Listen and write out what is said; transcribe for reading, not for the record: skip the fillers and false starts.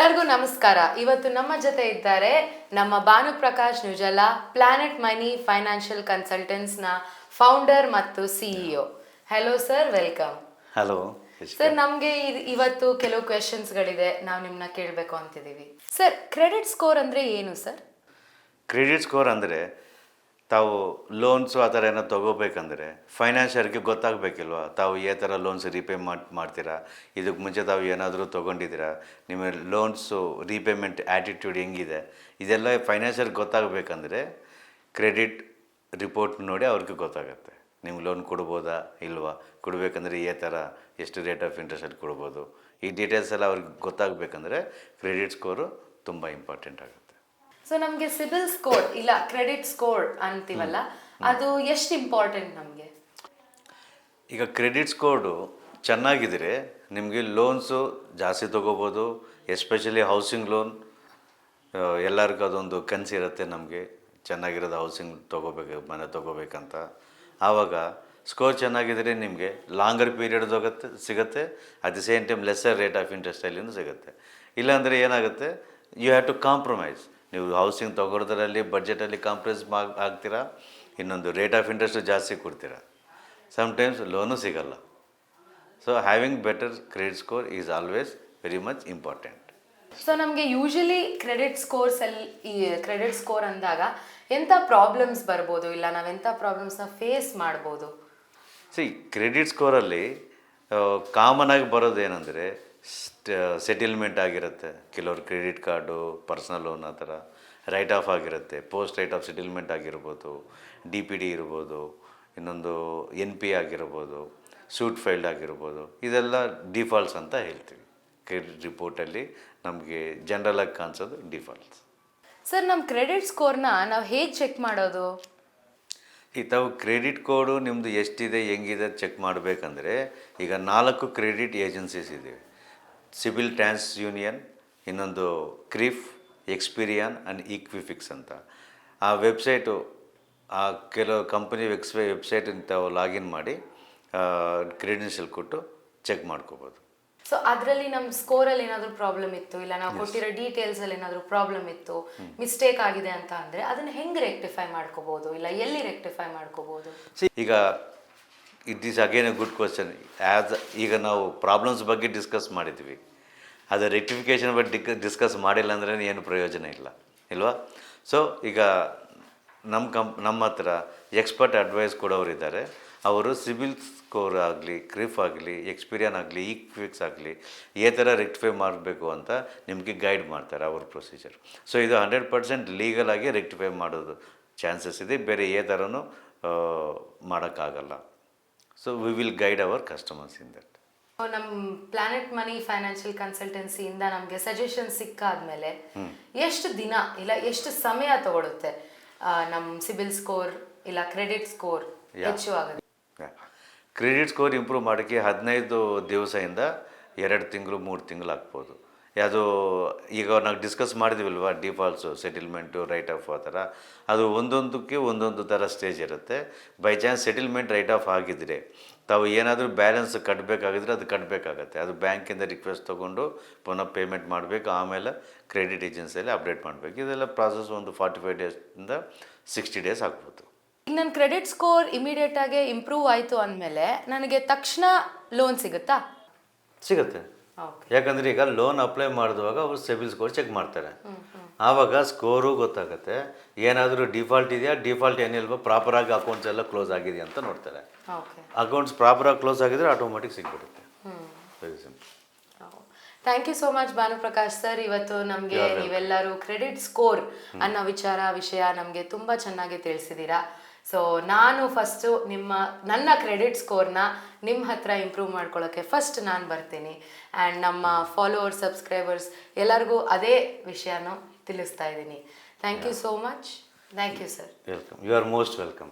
ಎಲ್ಲರಿಗೂ ನಮಸ್ಕಾರ. ಇವತ್ತು ನಮ್ಮ ಜೊತೆ ಇದ್ದಾರೆ ನಮ್ಮ Bhanuprakash ನುಜಲ, planet Money financial ಕನ್ಸಲ್ಟೆಂಟ್ಸ್ನ founder ಮತ್ತು CEO. Hello sir, welcome. Hello sir, ನಮಗೆ ಇವತ್ತು ಕೆಲವು ಕ್ವೆಶನ್ಸ್ಗಳಿದೆ, ನಾವು ನಿಮ್ಮನ್ನ ಕೇಳಬೇಕು ಅಂತಿದ್ದೀವಿ. ಸರ್, ಕ್ರೆಡಿಟ್ ಸ್ಕೋರ್ ಅಂದರೆ ಏನು ಸರ್? ಕ್ರೆಡಿಟ್ ಸ್ಕೋರ್ ಅಂದರೆ ತಾವು ಲೋನ್ಸು ಆ ಥರ ಏನೋ ತೊಗೋಬೇಕಂದ್ರೆ ಫೈನಾನ್ಷಿಯರ್ಗೆ ಗೊತ್ತಾಗಬೇಕಿಲ್ವಾ, ತಾವು ಯಾವ ಥರ ಲೋನ್ಸ್ ರೀಪೇ ಮಾಡ್ತೀರಾ, ಇದಕ್ಕೆ ಮುಂಚೆ ತಾವು ಏನಾದರೂ ತೊಗೊಂಡಿದ್ದೀರಾ, ನಿಮ್ಮ ಲೋನ್ಸು ರೀಪೇಮೆಂಟ್ ಆ್ಯಟಿಟ್ಯೂಡ್ ಹೆಂಗಿದೆ, ಇದೆಲ್ಲ ಫೈನಾನ್ಷಿಯರ್ಗೆ ಗೊತ್ತಾಗಬೇಕಂದ್ರೆ ಕ್ರೆಡಿಟ್ ರಿಪೋರ್ಟ್ ನೋಡಿ ಅವ್ರಿಗೆ ಗೊತ್ತಾಗುತ್ತೆ. ನಿಮ್ಗೆ ಲೋನ್ ಕೊಡ್ಬೋದಾ ಇಲ್ವಾ, ಕೊಡಬೇಕಂದ್ರೆ ಈ ಥರ ಎಷ್ಟು ರೇಟ್ ಆಫ್ ಇಂಟ್ರೆಸ್ಟಲ್ಲಿ ಕೊಡ್ಬೋದು, ಈ ಡೀಟೇಲ್ಸ್ ಎಲ್ಲ ಅವ್ರಿಗೆ ಗೊತ್ತಾಗಬೇಕಂದ್ರೆ ಕ್ರೆಡಿಟ್ ಸ್ಕೋರು ತುಂಬ ಇಂಪಾರ್ಟೆಂಟ್ ಆಗುತ್ತೆ. ಸೊ ನಮಗೆ ಸಿಬಿಲ್ ಸ್ಕೋರ್ ಇಲ್ಲ ಕ್ರೆಡಿಟ್ ಸ್ಕೋರ್ ಅಂತೀವಲ್ಲ, ಅದು ಎಷ್ಟು ಇಂಪಾರ್ಟೆಂಟ್ ನಮಗೆ? ಈಗ ಕ್ರೆಡಿಟ್ ಸ್ಕೋರ್ಡು ಚೆನ್ನಾಗಿದ್ದರೆ ನಿಮಗೆ ಲೋನ್ಸು ಜಾಸ್ತಿ ತೊಗೋಬೋದು. ಎಸ್ಪೆಷಲಿ ಹೌಸಿಂಗ್ ಲೋನ್ ಎಲ್ಲರಿಗೂ ಅದೊಂದು ಕನಸಿರುತ್ತೆ, ನಮಗೆ ಚೆನ್ನಾಗಿರೋದು ಹೌಸಿಂಗ್ ಮನೆ ತೊಗೋಬೇಕಂತ. ಆವಾಗ ಸ್ಕೋರ್ ಚೆನ್ನಾಗಿದ್ದರೆ ನಿಮಗೆ ಲಾಂಗರ್ ಪೀರಿಯಡ್ ಸಿಗುತ್ತೆ, at the same time lesser rate of ಇಂಟ್ರೆಸ್ಟಲ್ಲಿನೂ ಸಿಗುತ್ತೆ. ಇಲ್ಲಾಂದರೆ ಏನಾಗುತ್ತೆ, ಯು ಹ್ಯಾವ್ ಟು ಕಾಂಪ್ರಮೈಸ್. ನೀವು ಹೌಸಿಂಗ್ ತೊಗೊಳೋದ್ರಲ್ಲಿ ಬಡ್ಜೆಟಲ್ಲಿ ಕಾಂಪ್ರಮೈಸ್ ಆಗ್ತೀರಾ, ಇನ್ನೊಂದು ರೇಟ್ ಆಫ್ ಇಂಟ್ರೆಸ್ಟು ಜಾಸ್ತಿ ಕೊಡ್ತೀರಾ, ಸಮ್ಟೈಮ್ಸ್ ಲೋನು ಸಿಗಲ್ಲ. So having better credit score is always very much important. So ನಮಗೆ ಯೂಶಲಿ ಕ್ರೆಡಿಟ್ ಸ್ಕೋರ್ ಅಂದಾಗ ಎಂಥ ಪ್ರಾಬ್ಲಮ್ಸ್ ಬರ್ಬೋದು, ಇಲ್ಲ ನಾವೆಂಥ ಪ್ರಾಬ್ಲಮ್ಸ್ನ ಫೇಸ್ ಮಾಡ್ಬೋದು? ಕ್ರೆಡಿಟ್ ಸ್ಕೋರಲ್ಲಿ ಕಾಮನ್ ಆಗಿ ಬರೋದು ಏನಂದರೆ ಸೆಟಲ್ಮೆಂಟ್ ಆಗಿರುತ್ತೆ. ಕೆಲವ್ರು ಕ್ರೆಡಿಟ್ ಕಾರ್ಡು, ಪರ್ಸ್ನಲ್ ಲೋನ್ ಆ ಥರ ರೈಟ್ ಆಫ್ ಆಗಿರುತ್ತೆ. ಪೋಸ್ಟ್ ರೈಟ್ ಆಫ್ ಸೆಟಲ್ಮೆಂಟ್ ಆಗಿರ್ಬೋದು, DPD ಇರ್ಬೋದು, ಇನ್ನೊಂದು NP ಆಗಿರ್ಬೋದು, ಸೂಟ್ ಫೈಲ್ಡ್ ಆಗಿರ್ಬೋದು. ಇದೆಲ್ಲ ಡಿಫಾಲ್ಟ್ಸ್ ಅಂತ ಹೇಳ್ತೀವಿ. ಕ್ರೆಡಿಟ್ ರಿಪೋರ್ಟಲ್ಲಿ ನಮಗೆ ಜನರಲಾಗಿ ಕಾಣಿಸೋದು ಡಿಫಾಲ್ಟ್ಸ್. ಸರ್, ನಮ್ಮ ಕ್ರೆಡಿಟ್ ಸ್ಕೋರ್ನ ನಾವು ಹೇಗೆ ಚೆಕ್ ಮಾಡೋದು? ತಾವು ಕ್ರೆಡಿಟ್ ಕೋಡು ನಿಮ್ಮದು ಎಷ್ಟಿದೆ ಹೆಂಗಿದೆ ಚೆಕ್ ಮಾಡಬೇಕಂದ್ರೆ ಈಗ 4 ಕ್ರೆಡಿಟ್ ಏಜೆನ್ಸೀಸ್ ಇದ್ದೀವಿ. ಸಿಬಿಲ್ ಟ್ರಾನ್ಸ್ ಯೂನಿಯನ್, ಇನ್ನೊಂದು ಕ್ರಿಫ್, ಎಕ್ಸ್ಪೀರಿಯನ್ ಆ್ಯಂಡ್ ಈಕ್ವಿಫಿಕ್ಸ್ ಅಂತ. ಆ ವೆಬ್ಸೈಟು, ಆ ಕೆಲವು ಕಂಪನಿ ವೆಬ್ಸೈಟ್ ತಾವು ಲಾಗಿನ್ ಮಾಡಿ ಕ್ರೆಡೆನ್ಷಿಯಲ್ ಕೊಟ್ಟು ಚೆಕ್ ಮಾಡ್ಕೋಬೋದು. ಸೊ ಅದರಲ್ಲಿ ನಮ್ಮ ಸ್ಕೋರಲ್ಲಿ ಏನಾದರೂ ಪ್ರಾಬ್ಲಮ್ ಇತ್ತು, ಇಲ್ಲ ನಾವು ಕೊಟ್ಟಿರೋ ಡೀಟೇಲ್ಸಲ್ಲಿ ಏನಾದರೂ ಪ್ರಾಬ್ಲಮ್ ಇತ್ತು, ಮಿಸ್ಟೇಕ್ ಆಗಿದೆ ಅಂತ ಅಂದರೆ ಅದನ್ನು ಹೆಂಗೆ ರೆಕ್ಟಿಫೈ ಮಾಡ್ಕೋಬೋದು, ಇಲ್ಲ ಎಲ್ಲಿ ರೆಕ್ಟಿಫೈ ಮಾಡ್ಕೋಬೋದು? ಈಗ it is again A good question. ಈಗ ನಾವು ಪ್ರಾಬ್ಲಮ್ಸ್ ಬಗ್ಗೆ ಡಿಸ್ಕಸ್ ಮಾಡಿದ್ವಿ, ಅದು ರೆಕ್ಟಿಫಿಕೇಷನ್ ಬಗ್ಗೆ ಡಿಸ್ಕಸ್ ಮಾಡಿಲ್ಲ ಅಂದ್ರೆ ಏನು ಪ್ರಯೋಜನ ಇಲ್ವಾ? ಸೊ ಈಗ ನಮ್ಮ ಹತ್ರ ಎಕ್ಸ್ಪರ್ಟ್ ಅಡ್ವೈಸ್ ಕೊಡೋರಿದ್ದಾರೆ. ಅವರು ಸಿಬಿಲ್ ಸ್ಕೋರ್ ಆಗಲಿ, ಕ್ರಿಫ್ ಆಗಲಿ, ಎಕ್ಸ್ಪೀರಿಯನ್ ಆಗಲಿ, ಈಕ್ವಿಫಿಕ್ಸ್ ಆಗಲಿ ಈ ಥರ ರೆಕ್ಟಿಫೈ ಮಾಡಬೇಕು ಅಂತ ನಿಮಗೆ ಗೈಡ್ ಮಾಡ್ತಾರೆ ಅವ್ರ ಪ್ರೊಸೀಜರ್. ಸೊ ಇದು 100% ಲೀಗಲಾಗಿ ರೆಕ್ಟಿಫೈ ಮಾಡೋದು ಚಾನ್ಸಸ್ ಇದೆ, ಬೇರೆ ಏ ಥರನೂ ಮಾಡೋಕ್ಕಾಗಲ್ಲ. So we will guide our customers in that. ನಮ್ಮ ಪ್ಲಾನೆಟ್ ಮನಿ ಫೈನಾನ್ಷಿಯಲ್ ಕನ್ಸಲ್ಟೆನ್ಸಿಯಿಂದ ನಮಗೆ ಸಜೆಷನ್ ಸಿಕ್ಕಾದ್ಮೇಲೆ ಎಷ್ಟು ದಿನ ಇಲ್ಲ ಎಷ್ಟು ಸಮಯ ತಗೊಳುತ್ತೆ ನಮ್ಮ ಸಿಬಿಲ್ ಸ್ಕೋರ್ ಇಲ್ಲ ಕ್ರೆಡಿಟ್ ಸ್ಕೋರ್ ಹೆಚ್ಚು ಆಗುತ್ತೆ? ಕ್ರೆಡಿಟ್ ಸ್ಕೋರ್ ಇಂಪ್ರೂವ್ ಮಾಡೋಕ್ಕೆ 15 ದಿವಸದಿಂದ 2 ತಿಂಗಳು 3 ತಿಂಗಳು ಆಗ್ಬೋದು. ಅದು ಈಗ ನಾವು ಡಿಸ್ಕಸ್ ಮಾಡಿದ್ವಿಲ್ವ, ಡಿಫಾಲ್ಟ್ಸು, ಸೆಟಲ್ಮೆಂಟು, ರೈಟ್ ಆಫ್ ಆ ಥರ, ಅದು ಒಂದೊಂದಕ್ಕೆ ಒಂದೊಂದು ಥರ ಸ್ಟೇಜ್ ಇರುತ್ತೆ. By chance settlement right of ಆಗಿದ್ದರೆ ತಾವು ಏನಾದರೂ ಬ್ಯಾಲೆನ್ಸ್ ಕಟ್ಟಬೇಕಾಗಿದ್ರೆ ಅದು ಕಟ್ಟಬೇಕಾಗತ್ತೆ. ಅದು ಬ್ಯಾಂಕಿಂದ ರಿಕ್ವೆಸ್ಟ್ ತೊಗೊಂಡು ಪುನಃ ಪೇಮೆಂಟ್ ಮಾಡಬೇಕು, ಆಮೇಲೆ ಕ್ರೆಡಿಟ್ ಏಜೆನ್ಸಿಯಲ್ಲಿ ಅಪ್ಡೇಟ್ ಮಾಡಬೇಕು. ಇದೆಲ್ಲ ಪ್ರಾಸೆಸ್ ಒಂದು 45 ಡೇಸಿಂದ 60 ಡೇಸ್ ಆಗ್ಬೋದು. ಈಗ ನನ್ನ ಕ್ರೆಡಿಟ್ ಸ್ಕೋರ್ ಇಮಿಡಿಯೇಟಾಗಿ ಇಂಪ್ರೂವ್ ಆಯಿತು ಅಂದಮೇಲೆ ನನಗೆ ತಕ್ಷಣ ಲೋನ್ ಸಿಗುತ್ತಾ? ಸಿಗುತ್ತೆ. ಯಾಕಂದರೆ ಈಗ ಲೋನ್ ಅಪ್ಲೈ ಮಾಡಿದುವಾಗ ಅವರು ಸಿಬಿಲ್ ಸ್ಕೋರ್ ಚೆಕ್ ಮಾಡ್ತಾರೆ. ಆವಾಗ ಸ್ಕೋರು ಗೊತ್ತಾಗುತ್ತೆ. ಏನಾದರೂ ಡಿಫಾಲ್ಟ್ ಇದೆಯಾ, ಡಿಫಾಲ್ಟ್ ಏನಿಲ್ವೋ, ಪ್ರಾಪರಾಗಿ ಅಕೌಂಟ್ಸ್ ಎಲ್ಲ ಕ್ಲೋಸ್ ಆಗಿದೆಯಾ ಅಂತ ನೋಡ್ತಾರೆ. ಅಕೌಂಟ್ಸ್ ಪ್ರಾಪರಾಗಿ ಕ್ಲೋಸ್ ಆಗಿದ್ರೆ ಆಟೋಮೆಟಿಕ್ ಸಿಗ್ಬಿಡುತ್ತೆ. Very simple. Thank you so much Bhanuprakash sir. ಇವತ್ತು ನಮಗೆ ನೀವೆಲ್ಲರೂ ಕ್ರೆಡಿಟ್ ಸ್ಕೋರ್ ಅನ್ನೋ ವಿಷಯ ನಮಗೆ ತುಂಬ ಚೆನ್ನಾಗಿ ತಿಳಿಸಿದ್ದೀರಾ. ಸೊ ನಾನು ಫಸ್ಟು ನನ್ನ ಕ್ರೆಡಿಟ್ ಸ್ಕೋರ್ನ ನಿಮ್ಮ ಹತ್ರ ಇಂಪ್ರೂವ್ ಮಾಡ್ಕೊಳ್ಳೋಕ್ಕೆ ಫಸ್ಟ್ ನಾನು ಬರ್ತೀನಿ. ಆ್ಯಂಡ್ ನಮ್ಮ ಫಾಲೋವರ್ಸ್, ಸಬ್ಸ್ಕ್ರೈಬರ್ಸ್ ಎಲ್ಲರಿಗೂ ಅದೇ ವಿಷಯನೂ ತಿಳಿಸ್ತಾ ಇದ್ದೀನಿ. Thank you so much. Thank you sir. Welcome. You are most welcome.